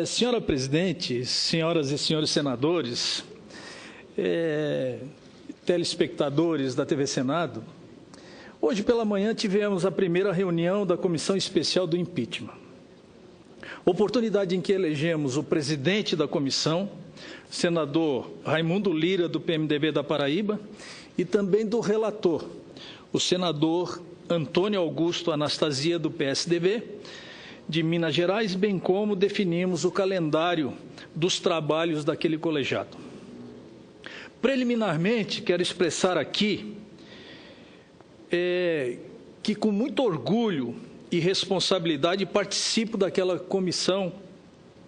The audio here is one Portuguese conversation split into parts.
Senhora presidente, senhoras e senhores senadores, telespectadores da TV Senado, hoje pela manhã tivemos a primeira reunião da Comissão Especial do Impeachment. Oportunidade em que elegemos o presidente da comissão, senador Raimundo Lira, do PMDB da Paraíba, e também do relator, o senador Antônio Augusto Anastasia, do PSDB, de Minas Gerais, bem como definimos o calendário dos trabalhos daquele colegiado. Preliminarmente, quero expressar aqui que com muito orgulho e responsabilidade participo daquela comissão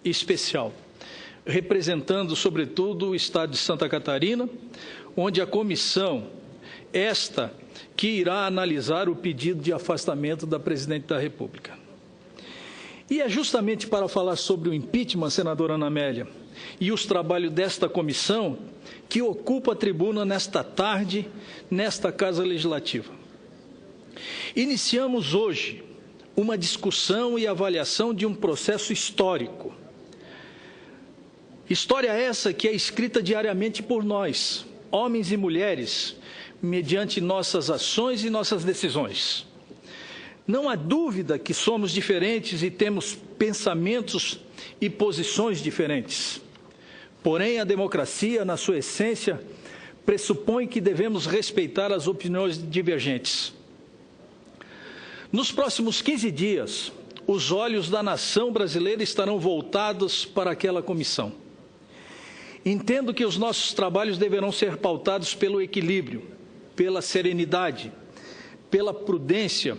especial, representando, sobretudo, o Estado de Santa Catarina, onde a comissão, esta que irá analisar o pedido de afastamento da Presidente da República. E é justamente para falar sobre o impeachment, senadora Ana Amélia, e os trabalhos desta comissão que ocupa a tribuna nesta tarde, nesta Casa Legislativa. Iniciamos hoje uma discussão e avaliação de um processo histórico. História essa que é escrita diariamente por nós, homens e mulheres, mediante nossas ações e nossas decisões. Não há dúvida que somos diferentes e temos pensamentos e posições diferentes. Porém, a democracia, na sua essência, pressupõe que devemos respeitar as opiniões divergentes. Nos próximos 15 dias, os olhos da nação brasileira estarão voltados para aquela comissão. Entendo que os nossos trabalhos deverão ser pautados pelo equilíbrio, pela serenidade, pela prudência,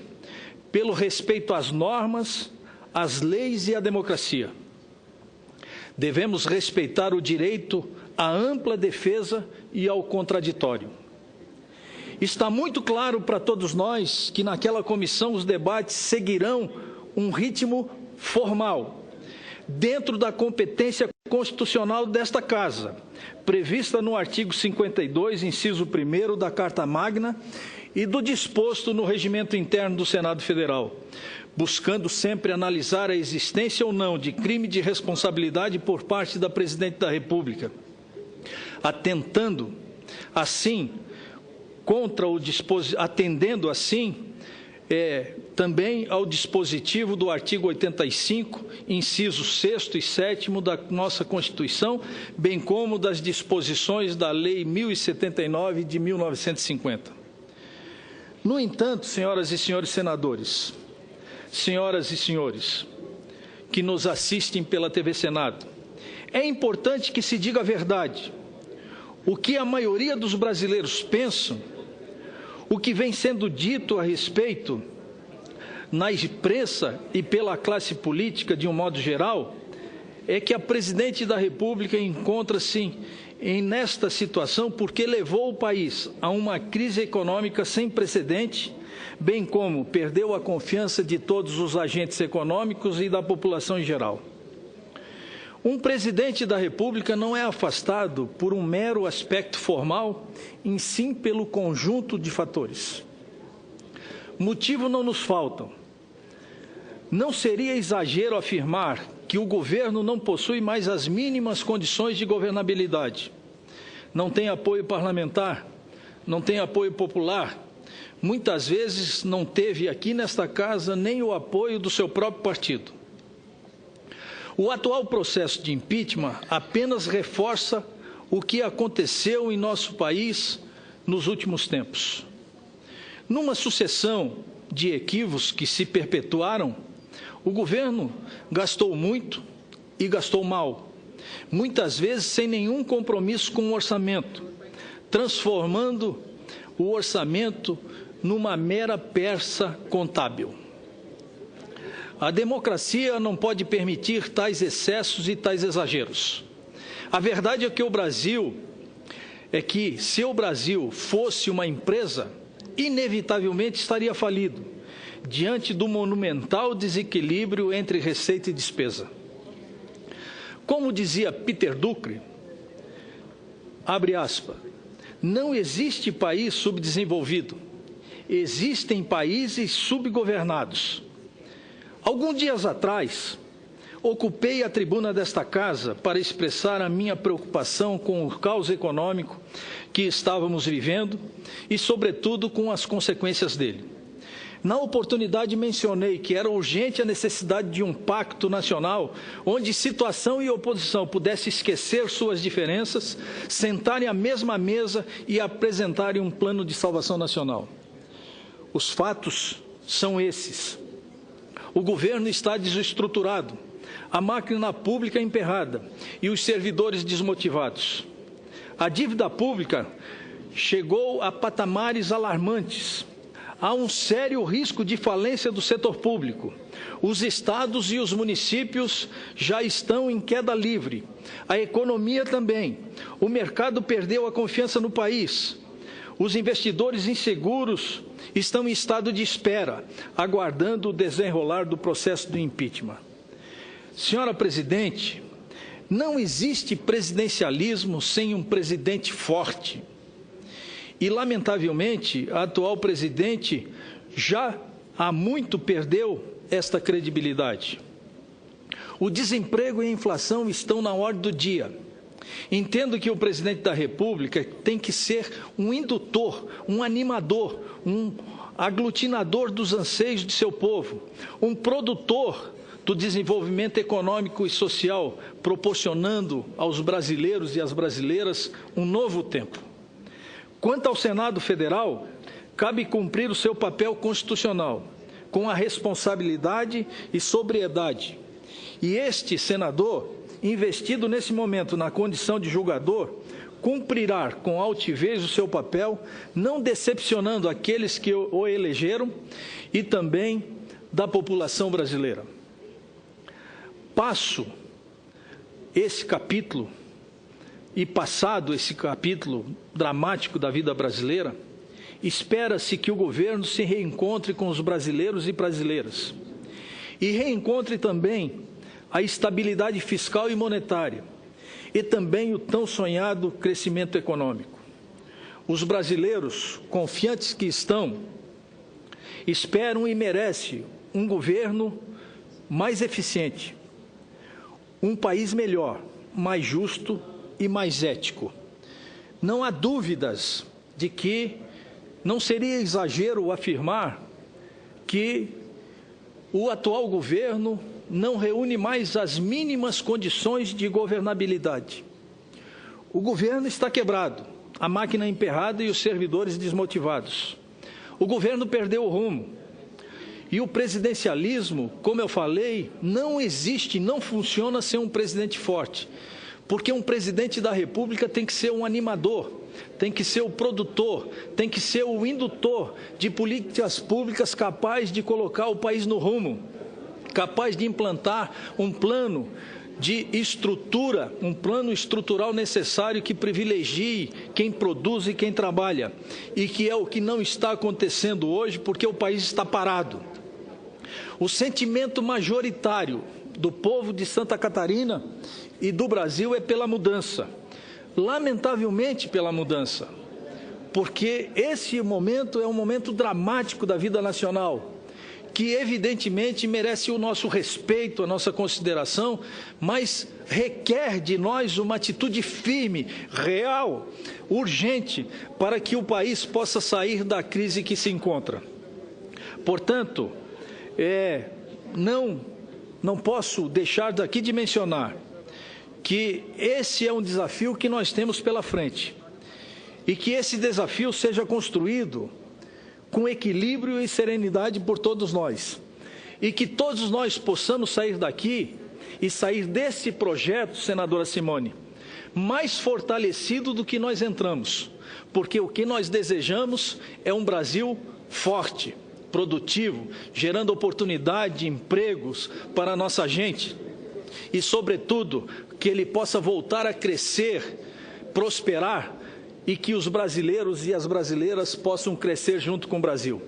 pelo respeito às normas, às leis e à democracia. Devemos respeitar o direito à ampla defesa e ao contraditório. Está muito claro para todos nós que naquela comissão os debates seguirão um ritmo formal, dentro da competência constitucional desta Casa, prevista no artigo 52, inciso 1º da Carta Magna e do disposto no regimento interno do Senado Federal, buscando sempre analisar a existência ou não de crime de responsabilidade por parte da Presidente da República, atendendo assim também ao dispositivo do artigo 85, incisos 6º e 7º da nossa Constituição, bem como das disposições da Lei 1079 de 1950. No entanto, senhoras e senhores senadores, senhoras e senhores que nos assistem pela TV Senado, é importante que se diga a verdade. O que a maioria dos brasileiros pensam, o que vem sendo dito a respeito na imprensa e pela classe política de um modo geral, é que a Presidente da República encontra-se nesta situação porque levou o país a uma crise econômica sem precedente, bem como perdeu a confiança de todos os agentes econômicos e da população em geral. Um presidente da República não é afastado por um mero aspecto formal, e sim pelo conjunto de fatores. Motivo não nos faltam. Não seria exagero afirmar que o governo não possui mais as mínimas condições de governabilidade. Não tem apoio parlamentar, não tem apoio popular. Muitas vezes não teve aqui nesta casa nem o apoio do seu próprio partido. O atual processo de impeachment apenas reforça o que aconteceu em nosso país nos últimos tempos. Numa sucessão de equívocos que se perpetuaram, o governo gastou muito e gastou mal, muitas vezes sem nenhum compromisso com o orçamento, transformando o orçamento numa mera peça contábil. A democracia não pode permitir tais excessos e tais exageros. A verdade é que se o Brasil fosse uma empresa, inevitavelmente estaria falido, diante do monumental desequilíbrio entre receita e despesa. Como dizia Peter Drucker, abre aspas, não existe país subdesenvolvido, existem países subgovernados. Alguns dias atrás, ocupei a tribuna desta casa para expressar a minha preocupação com o caos econômico que estávamos vivendo e, sobretudo, com as consequências dele. Na oportunidade, mencionei que era urgente a necessidade de um pacto nacional onde situação e oposição pudessem esquecer suas diferenças, sentarem à mesma mesa e apresentarem um plano de salvação nacional. Os fatos são esses. O governo está desestruturado, a máquina pública emperrada e os servidores desmotivados. A dívida pública chegou a patamares alarmantes. Há um sério risco de falência do setor público. Os estados e os municípios já estão em queda livre. A economia também. O mercado perdeu a confiança no país. Os investidores inseguros estão em estado de espera, aguardando o desenrolar do processo do impeachment. Senhora Presidente, não existe presidencialismo sem um presidente forte. E, lamentavelmente, a atual presidente já há muito perdeu esta credibilidade. O desemprego e a inflação estão na ordem do dia. Entendo que o presidente da República tem que ser um indutor, um animador, um aglutinador dos anseios de seu povo, um produtor do desenvolvimento econômico e social, proporcionando aos brasileiros e às brasileiras um novo tempo. Quanto ao Senado Federal, cabe cumprir o seu papel constitucional, com a responsabilidade e sobriedade. E este senador, investido nesse momento na condição de julgador, cumprirá com altivez o seu papel, não decepcionando aqueles que o elegeram e também da população brasileira. Passo esse capítulo e passado esse capítulo dramático da vida brasileira, espera-se que o governo se reencontre com os brasileiros e brasileiras e reencontre também a estabilidade fiscal e monetária e também o tão sonhado crescimento econômico. Os brasileiros, confiantes que estão, esperam e merecem um governo mais eficiente, um país melhor, mais justo e mais ético. Não há dúvidas de que não seria exagero afirmar que o atual governo não reúne mais as mínimas condições de governabilidade. O governo está quebrado, a máquina emperrada e os servidores desmotivados. O governo perdeu o rumo. E o presidencialismo, como eu falei, não existe, não funciona sem um presidente forte. Porque um presidente da República tem que ser um animador, tem que ser o produtor, tem que ser o indutor de políticas públicas capaz de colocar o país no rumo, capaz de implantar um plano de estrutura, um plano estrutural necessário que privilegie quem produz e quem trabalha, e que é o que não está acontecendo hoje porque o país está parado. O sentimento majoritário do povo de Santa Catarina e do Brasil é pela mudança, lamentavelmente pela mudança, porque esse momento é um momento dramático da vida nacional, que evidentemente merece o nosso respeito, a nossa consideração, mas requer de nós uma atitude firme, real, urgente, para que o país possa sair da crise que se encontra. Portanto, não posso deixar daqui de mencionar que esse é um desafio que nós temos pela frente e que esse desafio seja construído com equilíbrio e serenidade por todos nós e que todos nós possamos sair daqui e sair desse projeto, senadora Simone, mais fortalecido do que nós entramos, porque o que nós desejamos é um Brasil forte, produtivo, gerando oportunidade de empregos para a nossa gente e, sobretudo, que ele possa voltar a crescer, prosperar e que os brasileiros e as brasileiras possam crescer junto com o Brasil.